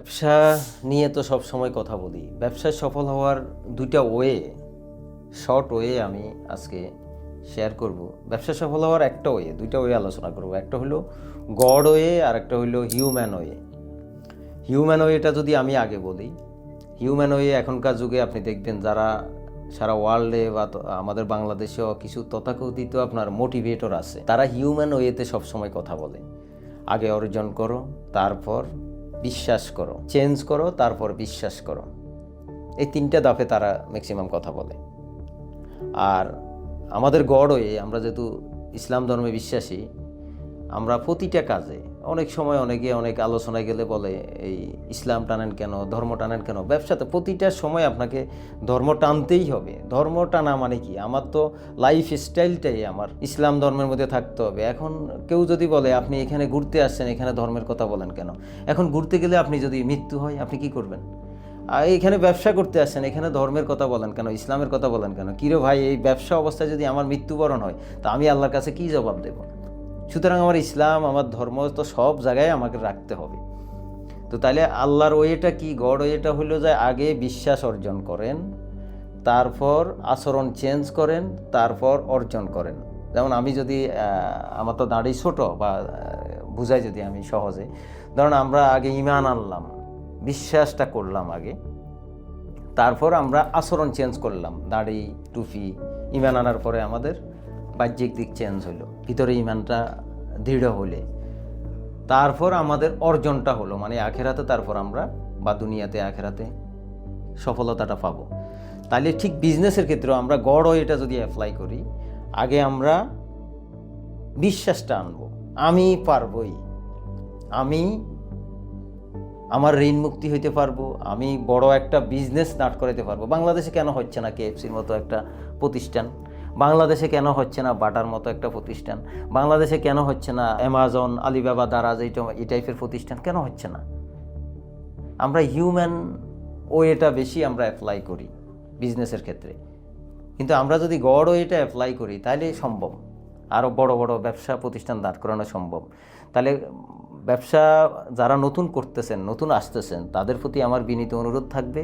ব্যবসা নিয়ে তো সব সময় কথা বলি। ব্যবসায় সফল হওয়ার দুইটা ওয়ে, শর্ট ওয়ে আমি আজকে শেয়ার করব। ব্যবসা সফল হওয়ার একটা ওয়ে, দুইটা ওয়ে আলোচনা করব। একটা হলো গড ওয়ে আর একটা হলো হিউম্যান ওয়ে। হিউম্যান ওয়েটা যদি আমি আগে বলি, হিউম্যান ওয়ে এখনকার যুগে আপনি দেখবেন যারা সারা ওয়ার্ল্ডে বা আমাদের বাংলাদেশেও কিছু তথাকথিত আপনার মোটিভেটর আছে, তারা হিউম্যান ওয়েতে সবসময় কথা বলে। আগে অর্জন করো, তারপর বিশ্বাস করো, চেঞ্জ করো, তারপর বিশ্বাস করো। এই তিনটা ধাপে তারা ম্যাক্সিমাম কথা বলে। আর আমাদের গড় ওয়ে, আমরা যেহেতু ইসলাম ধর্মে বিশ্বাসী, আমরা প্রতিটা কাজে অনেক সময় অনেক আলোচনায় গেলে বলে এই ইসলাম টানেন কেন, ধর্ম টানেন কেন। ব্যবসাতে প্রতিটা সময় আপনাকে ধর্ম টানতেই হবে। ধর্ম টানা মানে কি, আমার তো লাইফ স্টাইলটাই আমার ইসলাম ধর্মের মধ্যে থাকতে হবে। এখন কেউ যদি বলে আপনি এখানে ঘুরতে আসছেন, এখানে ধর্মের কথা বলেন কেন? এখন ঘুরতে গেলে আপনি যদি মৃত্যু হয় আপনি কি করবেন? আর এখানে ব্যবসা করতে আসছেন, এখানে ধর্মের কথা বলেন কেন, ইসলামের কথা বলেন কেন? কিরে ভাই, এই ব্যবসা অবস্থায় যদি আমার মৃত্যুবরণ হয় তা আমি আল্লাহর কাছে কী জবাব দেবো? সুতরাং আমার ইসলাম, আমার ধর্ম তো সব জায়গায় আমাকে রাখতে হবে। তো তাহলে আল্লাহর ওয়েটা কি? গড ওয়েটা হলো যে আগে বিশ্বাস অর্জন করেন, তারপর আচরণ চেঞ্জ করেন, তারপর অর্জন করেন। যেমন আমি যদি আমার তো দাঁড়ি ছোট বা বুঝাই যদি আমি সহজে, ধরুন আমরা আগে ঈমান আনলাম, বিশ্বাসটা করলাম আগে, তারপর আমরা আচরণ চেঞ্জ করলাম, দাড়ি টুপি ঈমান আনার পরে আমাদের বাহ্যিক দিক চেঞ্জ হলো, ভিতরে ঈমানটা দৃঢ় হলে তারপর আমাদের অর্জনটা হলো, মানে আখেরাতে, তারপর আমরা বা দুনিয়াতে আখেরাতে সফলতাটা পাবো। তাহলে ঠিক বিজনেসের ক্ষেত্রেও আমরা গড় এটা যদি অ্যাপ্লাই করি, আগে আমরা বিশ্বাসটা আনবো, আমি পারবই, আমি আমার ঋণ মুক্তি হইতে পারবো, আমি বড় একটা বিজনেস স্টার্ট করাতে পারবো। বাংলাদেশে কেন হচ্ছে না কেএফসির মতো একটা প্রতিষ্ঠান? বাংলাদেশে কেন হচ্ছে না বাটার মতো একটা প্রতিষ্ঠান? বাংলাদেশে কেন হচ্ছে না অ্যামাজন, আলিবাবা, দারাজ, এই টাইপের প্রতিষ্ঠান কেন হচ্ছে না? আমরা হিউম্যান ওয়েটা বেশি আমরা অ্যাপ্লাই করি বিজনেসের ক্ষেত্রে। কিন্তু আমরা যদি গড় ওয়েটা অ্যাপ্লাই করি তাহলে সম্ভব, আরও বড় বড় ব্যবসা প্রতিষ্ঠান দাঁড় করানো সম্ভব। তাহলে ব্যবসা যারা নতুন করতেছেন, নতুন আসতেছেন, তাদের প্রতি আমার বিনীত অনুরোধ থাকবে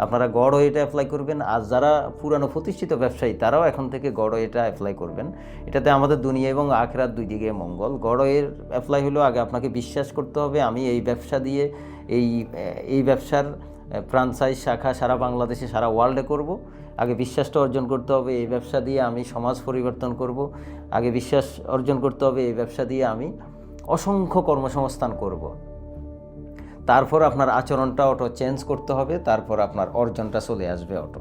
আপনারা গড় ওয়েটা অ্যাপ্লাই করবেন। আর যারা পুরানো প্রতিষ্ঠিত ব্যবসায়ী, তারাও এখন থেকে গড় ওয়েটা অ্যাপ্লাই করবেন। এটাতে আমাদের দুনিয়া এবং আখিরাত দুই দিকে মঙ্গল। গড় ওয়ের অ্যাপ্লাই হলো আগে আপনাকে বিশ্বাস করতে হবে আমি এই ব্যবসা দিয়ে এই ব্যবসার ফ্রাঞ্চাইজ শাখা সারা বাংলাদেশে, সারা ওয়ার্ল্ডে করব। আগে বিশ্বাসটা অর্জন করতে হবে এই ব্যবসা দিয়ে আমি সমাজ পরিবর্তন করব। আগে বিশ্বাস অর্জন করতে হবে এই ব্যবসা দিয়ে আমি অসংখ্য কর্মসংস্থান করব। তারপর আপনার আচরণটা অটো চেঞ্জ করতে হবে, তারপর আপনার অর্জনটা চলে আসবে অটো।